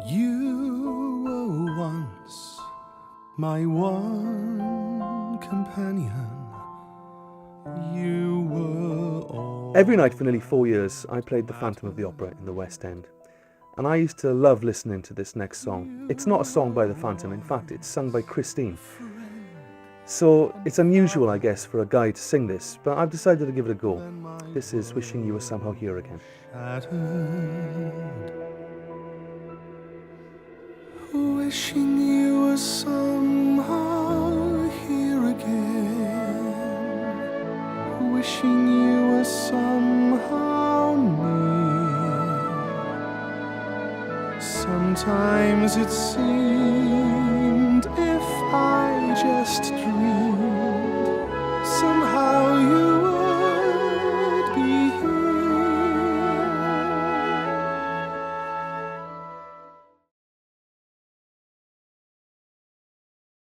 You were once my one companion. You were all. Every night for nearly 4 years, I played the Phantom of the Opera in the West End. And I used to love listening to this next song. It's not a song by the Phantom, in fact, it's sung by Christine. So it's unusual, I guess, for a guy to sing this, but I've decided to give it a go. This is Wishing You Were Somehow Here Again. Shattered. Wishing you were somehow here again. Wishing you were somehow near. Sometimes it seemed if I just dreamed